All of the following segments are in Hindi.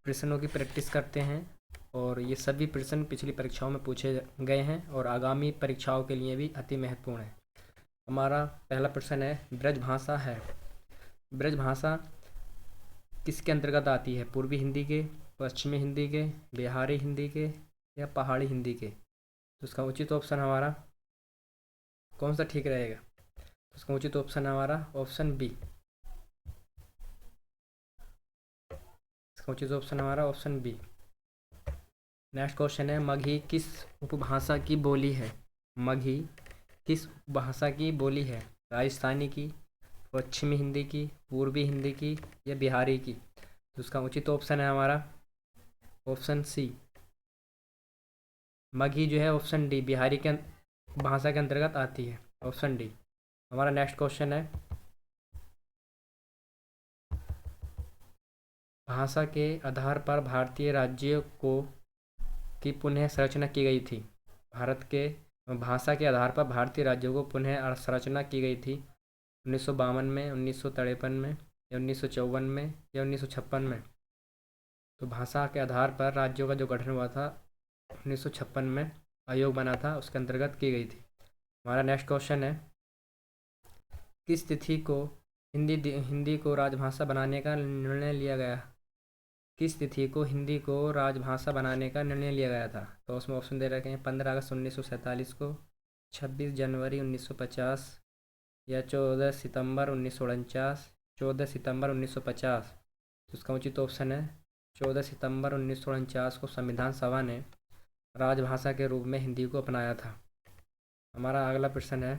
प्रश्नों की प्रैक्टिस करते हैं और ये सभी प्रश्न पिछली परीक्षाओं में पूछे गए हैं और आगामी परीक्षाओं के लिए भी अति महत्वपूर्ण है। हमारा पहला प्रश्न है, ब्रजभाषा है। ब्रजभाषा किसके अंतर्गत आती है? पूर्वी हिंदी के, पश्चिमी हिंदी के, बिहारी हिंदी के या पहाड़ी हिंदी के? तो इसका उचित ऑप्शन हमारा कौन सा ठीक रहेगा? तो इसका उचित ऑप्शन हमारा ऑप्शन बी। इसका उचित ऑप्शन हमारा ऑप्शन बी। नेक्स्ट क्वेश्चन है, मगही किस उपभाषा की बोली है? मगही किस उपभाषा की बोली है? राजस्थानी की, पश्चिमी हिंदी की, पूर्वी हिंदी की या बिहारी की? तो इसका उचित ऑप्शन है हमारा ऑप्शन सी। मगही जो है ऑप्शन डी बिहारी के भाषा के अंतर्गत आती है, ऑप्शन डी। हमारा नेक्स्ट क्वेश्चन है, भाषा के आधार पर भारतीय राज्यों को की पुनः संरचना की गई थी। भारत के भाषा के आधार पर भारतीय राज्यों को पुनः संरचना की गई थी 1952 में, 1953 में या 1954 में या 1956 में? तो भाषा के आधार पर राज्यों का जो गठन हुआ था 1956 में आयोग बना था, उसके अंतर्गत की गई थी। हमारा नेक्स्ट क्वेश्चन है, किस तिथि को हिंदी को राजभाषा बनाने का निर्णय लिया गया? किस तिथि को हिंदी को राजभाषा बनाने का निर्णय लिया गया था? तो उसमें ऑप्शन दे रखे हैं, 15 अगस्त 1947 को, 26 जनवरी 1950 या 14 सितंबर 1949, 14 सितंबर 1950। तो इसका उचित ऑप्शन है 14 सितंबर 1949 को संविधान सभा ने राजभाषा के रूप में हिंदी को अपनाया था। हमारा अगला प्रश्न है,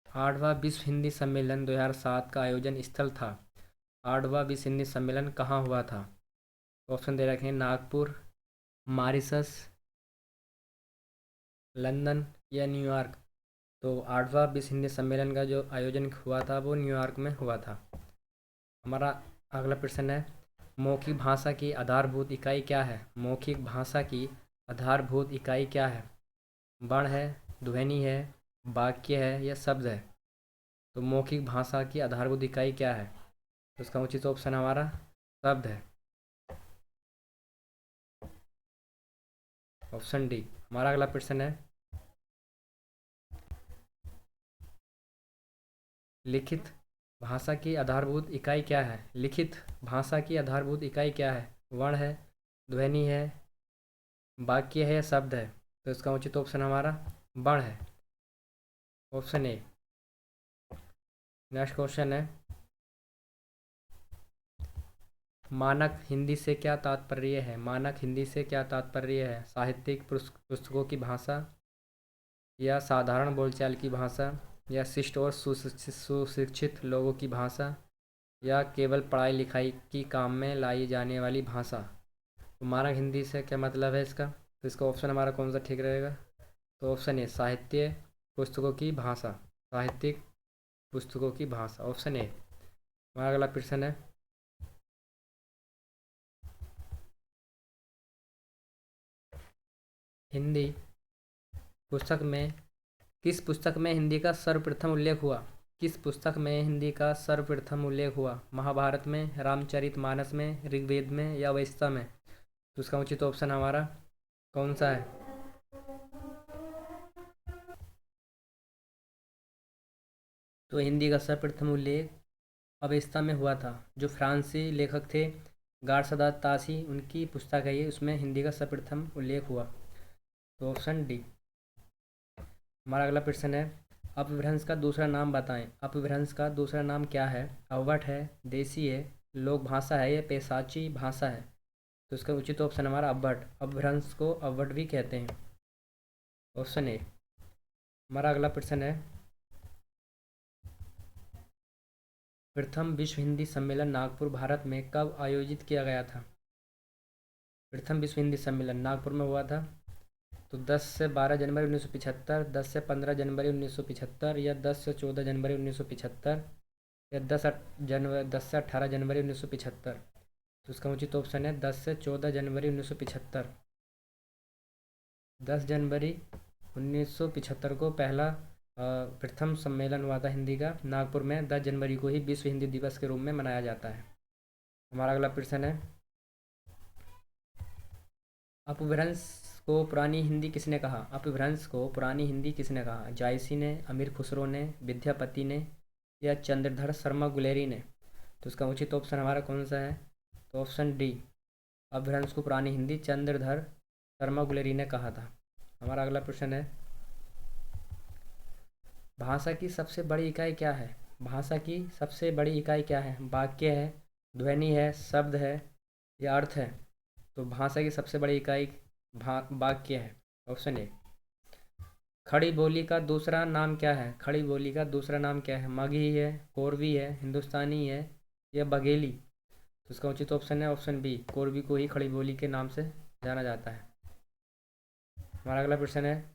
8वां विश्व हिंदी सम्मेलन 2007 का आयोजन स्थल था। 8वां विश्व हिंदी सम्मेलन कहाँ हुआ था? ऑप्शन दे रखे हैं, नागपुर, मॉरिशस, लंदन या न्यूयॉर्क। तो 8वां विश्व हिंदी सम्मेलन का जो आयोजन हुआ था वो न्यूयॉर्क में हुआ था। हमारा अगला प्रश्न है, मौखिक भाषा की आधारभूत इकाई क्या है? मौखिक भाषा की आधारभूत इकाई क्या है? वर्ण है, ध्वनि है, वाक्य है या शब्द है? तो मौखिक भाषा की आधारभूत इकाई क्या है? तो इसका उचित ऑप्शन हमारा शब्द है, ऑप्शन डी। हमारा अगला प्रश्न है, लिखित भाषा की आधारभूत इकाई क्या है? लिखित भाषा की आधारभूत इकाई क्या है? वर्ण है, ध्वनि है, वाक्य है या शब्द है? तो इसका उचित ऑप्शन हमारा वर्ण है, ऑप्शन ए। नेक्स्ट क्वेश्चन है, मानक हिंदी से क्या तात्पर्य है? मानक हिंदी से क्या तात्पर्य है? साहित्यिक पुस्तकों की भाषा या साधारण बोलचाल की भाषा या शिष्ट और सुशिक्षित लोगों की भाषा या केवल पढ़ाई लिखाई की काम में लाई जाने वाली भाषा? तो मानक हिंदी से क्या मतलब है इसका? तो इसका ऑप्शन हमारा कौन सा ठीक रहेगा? तो ऑप्शन ए, साहित्य पुस्तकों की भाषा, साहित्यिक पुस्तकों की भाषा, ऑप्शन ए। हमारा अगला प्रश्न है, हिंदी पुस्तक में किस पुस्तक में हिंदी का सर्वप्रथम उल्लेख हुआ? किस पुस्तक में हिंदी का सर्वप्रथम उल्लेख हुआ? महाभारत में, रामचरितमानस में, ऋग्वेद में या वेस्ता में? तो उसका उचित ऑप्शन हमारा कौन सा है? तो हिंदी का सर्वप्रथम उल्लेख अवेस्ता में हुआ था। जो फ्रांसीसी लेखक थे गारसदात तासी, उनकी पुस्तक है ये, उसमें हिंदी का सर्वप्रथम उल्लेख हुआ। तो ऑप्शन डी। हमारा अगला प्रश्न है, अपभ्रंश का दूसरा नाम बताएं। अपभ्रंश का दूसरा नाम क्या है? अवट है, देसी है, लोक भाषा है या पैशाची भाषा है? तो इसका उचित ऑप्शन हमारा अवट। अपभ्रंश को अवट भी कहते हैं, ऑप्शन ए। हमारा अगला प्रश्न है, प्रथम विश्व हिंदी सम्मेलन नागपुर भारत में कब आयोजित किया गया था? प्रथम विश्व हिंदी सम्मेलन नागपुर में हुआ था। तो 10 से 12 जनवरी 1975, 10 से 15 जनवरी 1975 या 10 से 14 जनवरी 1975 या 10 से 18 जनवरी 1975? तो इसका उचित ऑप्शन है 10 से 14 जनवरी 1975। 10 जनवरी 1975 को पहला प्रथम सम्मेलन हुआ था हिंदी का नागपुर में 10 जनवरी को ही विश्व हिंदी दिवस के रूप में मनाया जाता है। हमारा अगला प्रश्न है, अपभ्रंश को पुरानी हिंदी किसने कहा? अपभ्रंश को पुरानी हिंदी किसने कहा? जायसी ने, अमीर खुसरो ने, विद्यापति ने या चंद्रधर शर्मा गुलेरी ने? तो इसका उचित ऑप्शन हमारा कौन सा है? तो ऑप्शन डी, अपभ्रंश को पुरानी हिंदी चंद्रधर शर्मा गुलेरी ने कहा था। हमारा अगला प्रश्न है, भाषा की सबसे बड़ी इकाई क्या है? भाषा की सबसे बड़ी इकाई क्या है? वाक्य है, ध्वनि है, शब्द है या अर्थ है? तो भाषा की सबसे बड़ी इकाई वाक्य है, ऑप्शन ए। खड़ी बोली का दूसरा नाम क्या है? खड़ी बोली का दूसरा नाम क्या है? मगही है, कोरवी है, हिंदुस्तानी है या बघेली? तो इसका उचित ऑप्शन है ऑप्शन बी, कोरवी को ही खड़ी बोली के नाम से जाना जाता है। हमारा अगला प्रश्न है,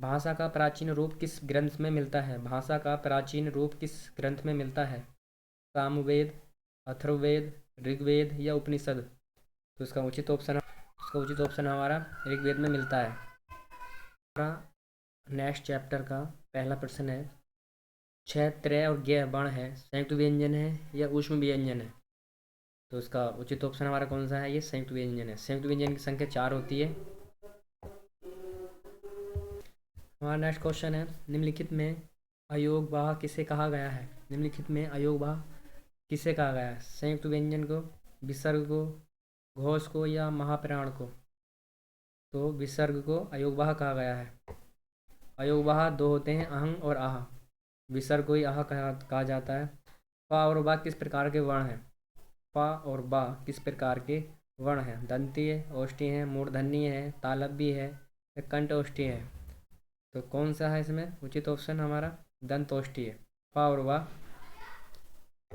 भाषा का प्राचीन रूप किस ग्रंथ में मिलता है? भाषा का प्राचीन रूप किस ग्रंथ में मिलता है? सामवेद, अथर्ववेद, ऋग्वेद या उपनिषद? तो इसका उचित ऑप्शन हमारा ऋग्वेद में मिलता है। हमारा नेक्स्ट चैप्टर का पहला प्रश्न है, छह त्रय और ज्ञ वर्ण है, संयुक्त व्यंजन है या ऊष्म व्यंजन है? तो इसका उचित ऑप्शन हमारा कौन सा है? ये संयुक्त व्यंजन है। संयुक्त व्यंजन की संख्या 4 होती है। हमारा नेक्स्ट क्वेश्चन है, निम्नलिखित में अयोगवाह किसे कहा गया है? निम्नलिखित में अयोगवाह किसे कहा गया है? संयुक्त व्यंजन को, विसर्ग को, घोष को या महाप्राण को? तो विसर्ग को अयोगवाह कहा गया है। अयोगवाह दो होते हैं, अहं और आह। विसर्ग को ही आह कहा जाता है। पा और बा किस प्रकार के वर्ण हैं? पा और बा किस प्रकार के वर्ण हैं? दंतीय, ओष्ठीय है, मूर्धन्य है, तालव्य है या कंठ ओष्ठीय है? तो कौन सा है इसमें उचित ऑप्शन हमारा? दंत ओष्ठीय। पा और बा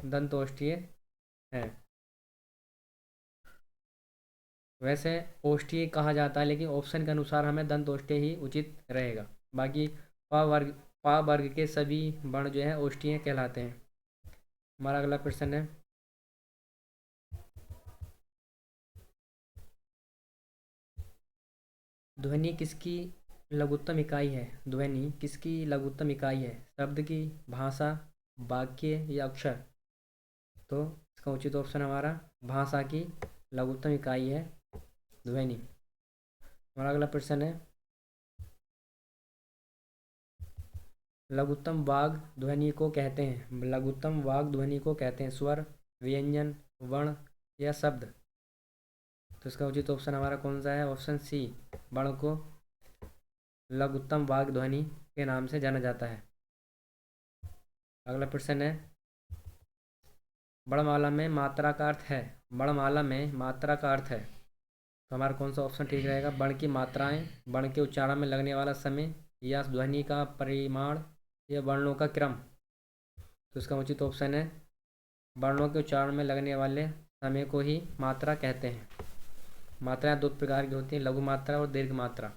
दंत ओष्ठीय है। वैसे ओष्ठीय कहा जाता है, लेकिन ऑप्शन के अनुसार हमें दंत ओष्ठीय ही उचित रहेगा। बाकी पा वर्ग के सभी वर्ण जो है ओष्ठीय कहलाते हैं। हमारा अगला प्रश्न है, ध्वनि किसकी लघुत्तम इकाई है? ध्वनि किसकी लघुत्तम इकाई है? शब्द की, भाषा, वाक्य या अक्षर? तो इसका उचित ऑप्शन हमारा भाषा की लघुत्तम इकाई है ध्वनि। हमारा अगला प्रश्न है, लघुत्तम वाग ध्वनि को कहते हैं? लघुत्तम वाग ध्वनि को कहते हैं स्वर, व्यंजन, वर्ण या शब्द? तो इसका उचित ऑप्शन हमारा कौन सा है? ऑप्शन सी, वर्ण को लघुत्तम वाग ध्वनि के नाम से जाना जाता है। अगला प्रश्न है, वर्णमाला में मात्रा का अर्थ है? वर्णमाला में मात्रा का अर्थ है, तो हमारा कौन सा ऑप्शन ठीक रहेगा? वर्ण की मात्राएं, वर्ण के उच्चारण में लगने वाला समय या ध्वनि का परिमाण या वर्णों का क्रम? तो इसका उचित ऑप्शन है वर्णों के उच्चारण में लगने वाले समय को ही मात्रा कहते हैं। मात्राएं दो प्रकार की होती हैं, लघु मात्रा और दीर्घ मात्रा।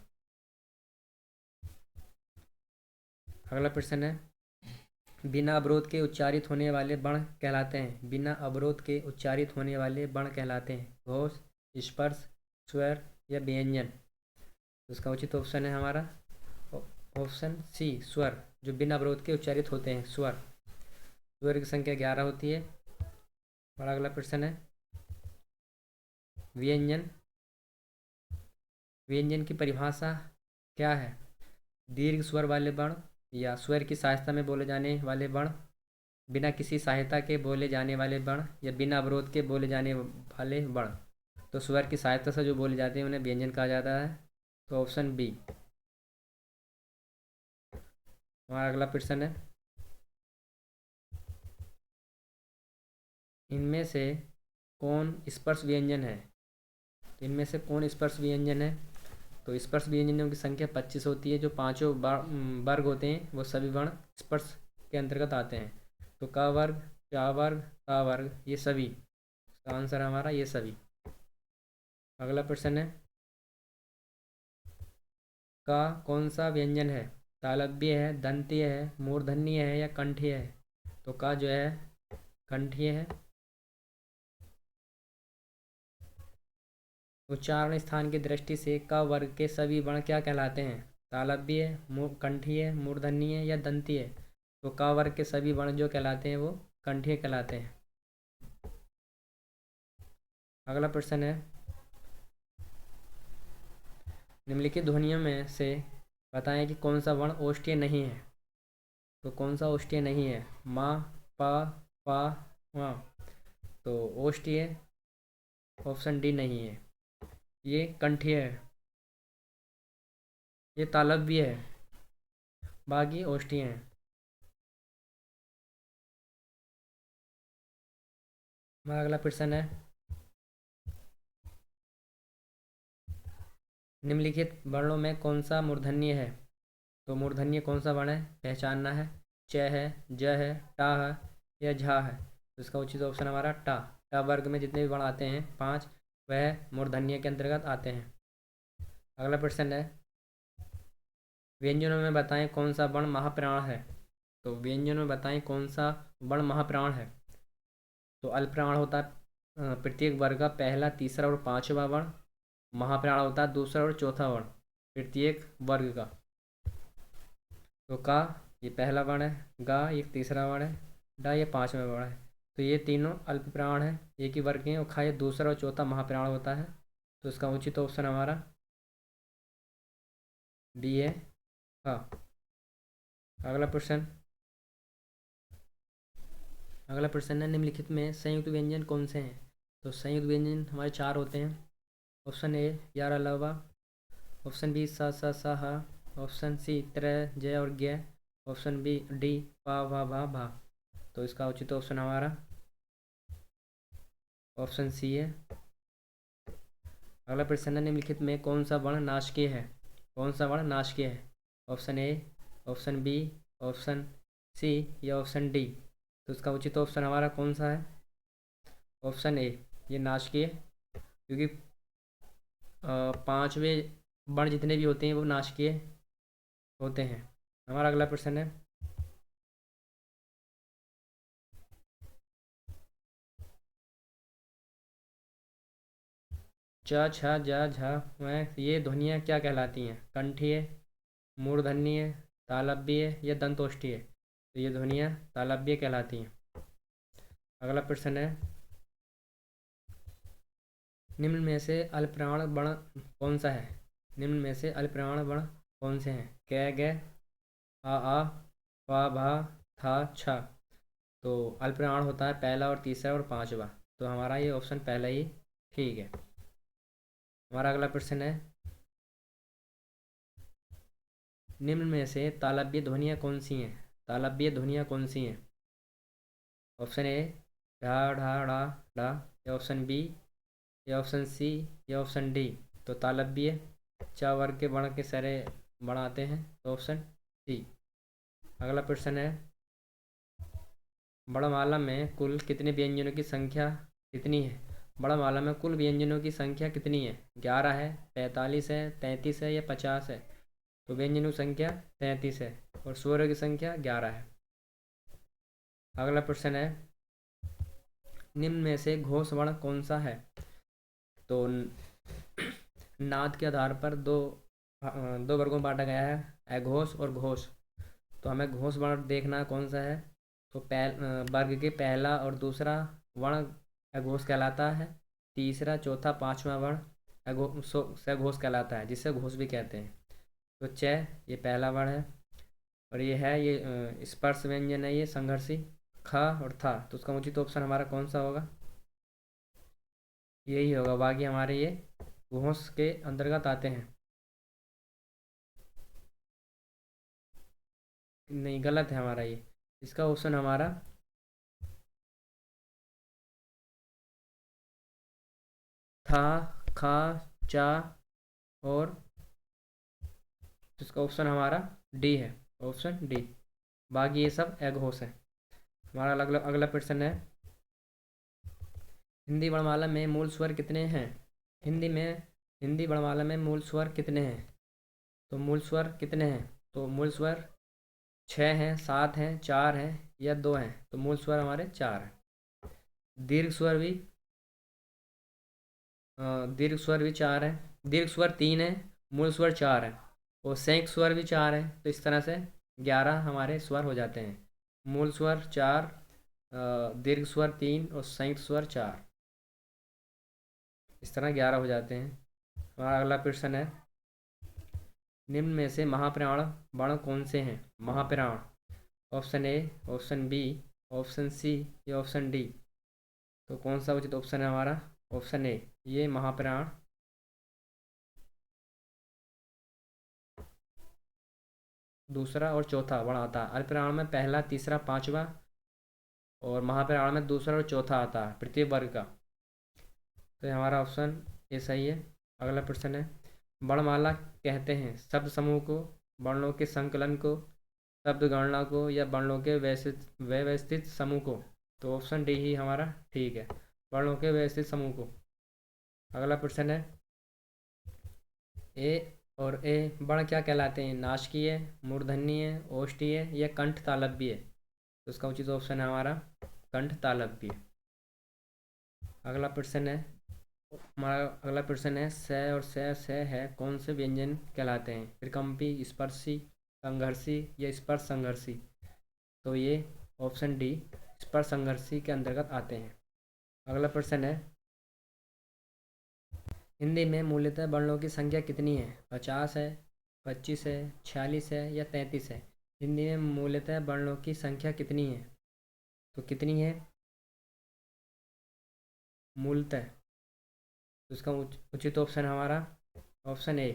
अगला प्रश्न है, बिना अवरोध के उच्चारित होने वाले वर्ण कहलाते हैं? बिना अवरोध के उच्चारित होने वाले वर्ण कहलाते हैं घोष, स्पर्श, स्वर या व्यंजन? तो इसका उचित ऑप्शन है हमारा ऑप्शन सी, स्वर। जो बिना अवरोध के उच्चारित होते हैं स्वर। स्वर की संख्या 11 होती है। और अगला प्रश्न है, व्यंजन। व्यंजन की परिभाषा क्या है? दीर्घ स्वर वाले वर्ण या स्वर की सहायता में बोले जाने वाले वर्ण, बिना किसी सहायता के बोले जाने वाले वर्ण या बिना अवरोध के बोले जाने वाले वर्ण? तो स्वर की सहायता से जो बोले जाते हैं उन्हें व्यंजन कहा जाता है। तो ऑप्शन बी। हमारा अगला प्रश्न है, इनमें से कौन स्पर्श व्यंजन है? इनमें से कौन स्पर्श व्यंजन है? तो स्पर्श व्यंजनों की संख्या 25 होती है। जो पांचों वर्ग होते हैं वो सभी वर्ण स्पर्श के अंतर्गत आते हैं। तो क वर्ग, चा वर्ग, ता वर्ग, ये सभी। इसका आंसर हमारा ये सभी। अगला प्रश्न है, का कौन सा व्यंजन है? तालव्य है, दंतीय है, मूर्धन्य है या कंठीय है? तो का जो है कंठीय है। उच्चारण स्थान की दृष्टि से क वर्ग के सभी वर्ण क्या कहलाते हैं? तालव्य, कंठीय, मूर्धन्य या दंतीय। तो क वर्ग के सभी वर्ण जो कहलाते हैं वो कंठीय कहलाते हैं। अगला प्रश्न है, निम्नलिखित ध्वनियों में से बताएं कि कौन सा वर्ण ओष्ठीय नहीं है। तो कौन सा ओष्ठीय नहीं है? मा, पा, पा, वा। तो ओष्ठीय ऑप्शन डी नहीं है, ये कंठीय है, ये तालव्य है, बाकी ओष्ठीय हैं। हमारा अगला प्रश्न है, निम्नलिखित वर्णों में कौन सा मूर्धन्य है। तो मूर्धन्य कौन सा वर्ण है, पहचानना है। च है, ज है, टा है या झा है। तो इसका उचित ऑप्शन हमारा टा। टा वर्ग में जितने भी वर्ण आते हैं 5, वह मूर्धन्य के अंतर्गत आते हैं। अगला प्रश्न है, व्यंजनों में बताएं कौन सा वर्ण महाप्राण है। तो व्यंजनों में बताएं कौन सा वर्ण महाप्राण है। तो अल्पप्राण होता है प्रत्येक वर्ग का पहला, तीसरा और पांचवा वर्ण। महाप्राण होता है दूसरा और चौथा वर्ण प्रत्येक वर्ग का। तो का ये पहला वर्ण है, गा ये तीसरा वर्ण है, डा ये पांचवा वर्ण है। तो ये तीनों अल्प प्राण है, एक ही वर्ग के हैं, और खा ये दूसरा और चौथा महाप्राण होता है। तो इसका उचित ऑप्शन हमारा डी है, हाँ। अगला प्रश्न, अगला प्रश्न है, निम्नलिखित में संयुक्त व्यंजन कौन से हैं। तो संयुक्त व्यंजन हमारे 4 होते हैं। ऑप्शन ए यार अलावा, ऑप्शन बी सा सा सा हा, ऑप्शन सी त्रय जय और ज्ञ, ऑप्शन बी डी पा भा भा भा। तो इसका उचित ऑप्शन हमारा ऑप्शन सी है। अगला प्रश्न है, निम्नलिखित में कौन सा वर्ण नाशकीय है। कौन सा वर्ण नाशकीय है? Option A, option B, option C या ऑप्शन डी। तो इसका उचित ऑप्शन हमारा कौन सा है? ऑप्शन ए, ये नाशकीय, क्योंकि पांचवें वर्ण जितने भी होते हैं वो नाशकीय होते हैं। हमारा अगला प्रश्न है, च छ ज झ में ये ध्वनियाँ क्या कहलाती हैं? कंठीय, मूर्धन्य, तालव्य या दंतोष्ठीय। तो ये ध्वनियाँ तालव्य कहलाती हैं। अगला प्रश्न है, निम्न में से अल्पप्राण वर्ण कौन सा है? निम्न में से अल्पप्राण वर्ण कौन से हैं? कै गै, आ, पा भा, था छ। तो अल्पप्राण होता है पहला और तीसरा और पांचवा। तो हमारा ये ऑप्शन पहला ही ठीक है। हमारा अगला प्रश्न है, निम्न में से तालव्य ध्वनियाँ कौन सी हैं? तालव्य ध्वनियाँ कौन सी हैं? ऑप्शन ए ढा ढा डा डा, या ऑप्शन बी, या ऑप्शन सी, या ऑप्शन डी। तो तालव्य च वर्ग के वर्ण के सारे वर्ण आते हैं, तो ऑप्शन सी। अगला प्रश्न है, वर्णमाला में कुल कितने व्यंजनों की संख्या कितनी है? वर्णमाला में कुल व्यंजनों की संख्या कितनी है? 11 है, 45 है, 33 है या 50 है। तो व्यंजनों की संख्या 33 है और स्वरों की संख्या 11 है। अगला प्रश्न है, निम्न में से घोष वर्ण कौन सा है? तो नाद के आधार पर दो वर्गों में बांटा गया है, अघोष और घोष। तो हमें घोष वर्ण देखना कौन सा है। तो वर्ग के पहला और दूसरा वर्ण अघोष कहलाता है, तीसरा चौथा पांचवा वर्ण सघोष कहलाता है, जिसे घोष भी कहते हैं। तो च ये पहला वर्ण है, और ये है ये स्पर्श व्यंजन है, ये संघर्षी। ख और था, तो उसका उचित ऑप्शन हमारा कौन सा होगा? यही होगा, बाकी हमारे ये घोष के अंतर्गत आते हैं। नहीं, गलत है हमारा ये। इसका ऑप्शन हमारा था, खा, चा और इसका ऑप्शन हमारा डी है, ऑप्शन डी। बाकी ये सब एघोष है। हमारा अगला प्रश्न है, हिंदी वर्णमाला में मूल स्वर कितने हैं? हिंदी वर्णमाला में मूल स्वर कितने हैं? तो मूल स्वर कितने हैं? तो मूल स्वर 6 हैं, 7 हैं, 4 हैं या 2 हैं। तो मूल स्वर हमारे 4 हैं। दीर्घ स्वर भी दीर्घ स्वर भी 4 हैं, दीर्घ स्वर 3 है, मूल स्वर 4 है। और संयुक्त स्वर भी 4 है, तो इस तरह से 11 हमारे स्वर हो जाते हैं। मूल स्वर 4, दीर्घ स्वर 3 और संयुक्त स्वर 4, इस तरह 11 हो जाते हैं। हमारा अगला प्रश्न है, निम्न में से महाप्राण वर्ण कौन से हैं? महाप्राण, option A, option B, option C या ऑप्शन डी। तो कौन सा उचित ऑप्शन है हमारा? ऑप्शन ए, ये महाप्राण दूसरा और चौथा वर्ण आता है। अल्पप्राण में पहला, तीसरा, पांचवा, और महाप्राण में दूसरा और चौथा आता है प्रत्येक वर्ग का। तो ये हमारा ऑप्शन ए सही है। अगला प्रश्न है, वर्णमाला कहते हैं शब्द समूह को, वर्णों के संकलन को, शब्द गणना को, या वर्णों के व्यवस्थित समूह को? तो ऑप्शन डी ही हमारा ठीक है, वर्णों के व्यवस्थित समूह को। अगला प्रश्न है, ए और ए वर्ण क्या कहलाते हैं? नासिकीय, मूर्धन्य, ओष्ठीय या कंठ तालव्य? तो इसका उचित ऑप्शन है हमारा कंठ तालव्य। अगला प्रश्न है, हमारा अगला प्रश्न है, स और स है कौन से व्यंजन कहलाते हैं? त्रिकंपी, स्पर्शी, संघर्षी या स्पर्श संघर्षी? तो ये ऑप्शन डी स्पर्श संघर्षी के अंतर्गत आते हैं। अगला प्रश्न है, हिंदी में मूलतः वर्णों की संख्या कितनी है? 50 है, 25 है, 46 है या 33 है? हिंदी में मूलतः वर्णों की संख्या कितनी है? तो कितनी है मूलतः? तो इसका उचित ऑप्शन हमारा ऑप्शन ए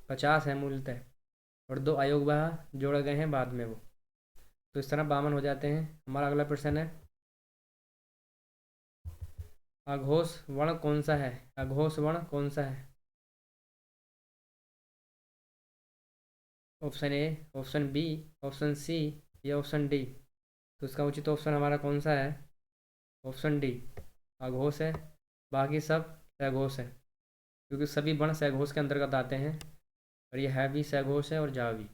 50 है मूलतः, और 2 अयोगवाह जोड़े गए हैं बाद में वो, तो इस तरह 52 हो जाते हैं। हमारा अगला प्रश्न है, अघोष वर्ण कौन सा है? अघोष वर्ण कौन सा है? Option A, option B, option C या ऑप्शन डी? तो इसका उचित ऑप्शन हमारा कौन सा है? ऑप्शन डी अघोष है, बाकी सब सघोष है, क्योंकि सभी वर्ण सघोष के अंतर्गत आते हैं, और ये है भी सघोष है और जा भी।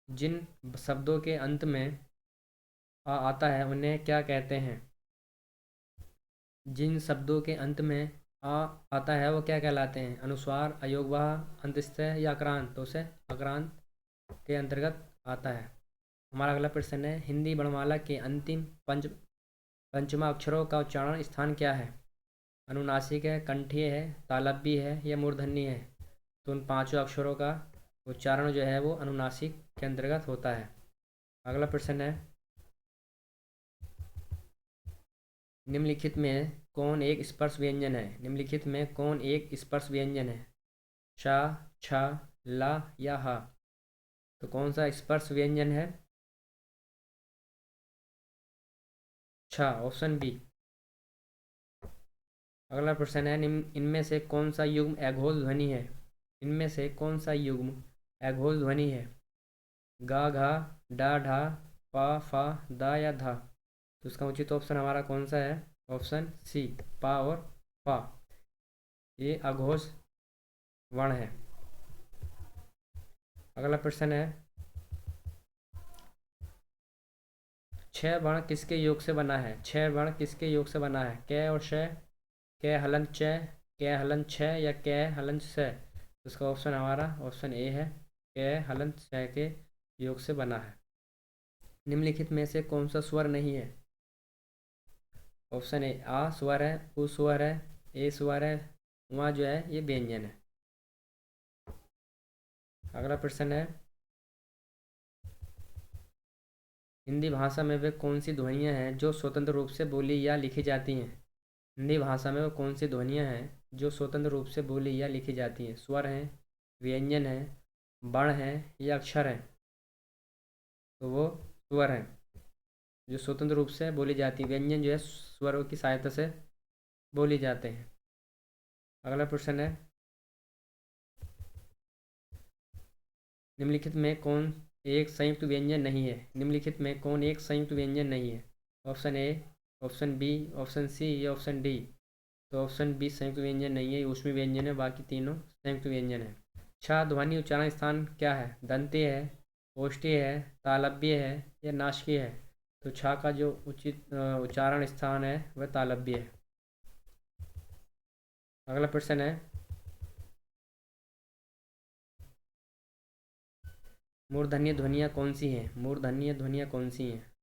जिन शब्दों के अंत में आ आता है उन्हें क्या कहते हैं? जिन शब्दों के अंत में आ आता है वो क्या कहलाते हैं? अनुस्वार, अयोगवाह, अंतस्थ या आक्रांत? तो उसे आक्रांत के अंतर्गत आता है। हमारा अगला प्रश्न है, हिंदी वर्णमाला के अंतिम पंचमा अक्षरों का उच्चारण स्थान क्या है? अनुनासिक है, कंठीय है, तालव्य है या मूर्धन्य है? तो उन पांचों अक्षरों का उच्चारण जो है वो अनुनासिक के अंतर्गत होता है। अगला प्रश्न है, निम्नलिखित में कौन एक स्पर्श व्यंजन है? निम्नलिखित में कौन एक स्पर्श व्यंजन है? शा, छ, ला या हा? तो कौन सा स्पर्श व्यंजन है? छ, ऑप्शन बी। अगला प्रश्न है, इनमें से कौन सा युग्म अघोष ध्वनि है? इनमें से कौन सा युग्म अघोष ध्वनि है? गा, घा, डा, ढा, पा, फा, दा या धा? तो इसका उचित ऑप्शन हमारा कौन सा है? ऑप्शन सी, पा और फा, ये अघोष वर्ण है। अगला प्रश्न है, 6 वर्ण किसके योग से बना है? 6 वर्ण किसके योग से बना है? कै और श, कै हलन च, कै हलन छ या कै हलन स? तो इसका ऑप्शन हमारा ऑप्शन ए है, कै हलन छ के योग से बना है। निम्नलिखित में से कौन सा स्वर नहीं है? ऑप्शन ए आ स्वर है, उ स्वर है, ए स्वर है, वहाँ जो है ये व्यंजन है। अगला प्रश्न है, हिंदी भाषा में वे कौन सी ध्वनियाँ हैं जो स्वतंत्र रूप से बोली या लिखी जाती हैं? हिंदी भाषा में वो कौन सी ध्वनियाँ हैं जो स्वतंत्र रूप से बोली या लिखी जाती हैं? स्वर हैं, व्यंजन हैं, वर्ण हैं या अक्षर हैं? तो वो स्वर हैं जो स्वतंत्र रूप से बोली जाती है, व्यंजन जो है स्वरों की सहायता से बोली जाते हैं। अगला प्रश्न है, निम्नलिखित में कौन एक संयुक्त व्यंजन नहीं है? निम्नलिखित में कौन एक संयुक्त व्यंजन नहीं है? Option A, option B, option C या ऑप्शन डी? तो ऑप्शन बी संयुक्त व्यंजन नहीं है, ऊष्मी व्यंजन है, बाकी तीनों संयुक्त व्यंजन है। छा ध्वनि उच्चारण स्थान क्या है? दंतीय है, ओष्ठीय है, तालव्य है या नासिकीय है? तो छा का जो उचित उच्चारण स्थान है वह तालव्य है। अगला प्रश्न है, मूर्धन्य ध्वनियाँ कौन सी हैं? मूर्धन्य ध्वनियाँ कौन सी हैं?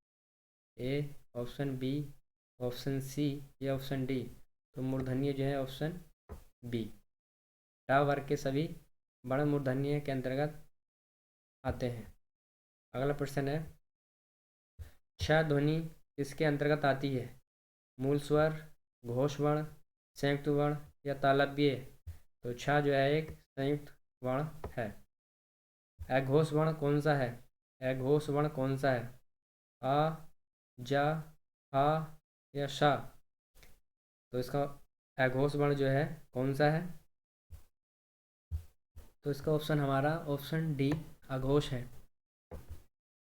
ए, ऑप्शन बी, ऑप्शन सी या ऑप्शन डी? तो मूर्धन्य जो है ऑप्शन बी। टा वर्ग के सभी वर्ण मूर्धन्य के अंतर्गत आते हैं। अगला प्रश्न है, छ ध्वनि किसके अंतर्गत आती है? मूल स्वर, घोष वर्ण, संयुक्त वर्ण या तालव्य? तो छ जो है एक संयुक्त वर्ण है। अघोष वर्ण कौन सा है? अघोष वर्ण कौन सा है? आ, जा, हा या शा? तो इसका अघोष वर्ण जो है कौन सा है? तो इसका ऑप्शन हमारा ऑप्शन डी अघोष है।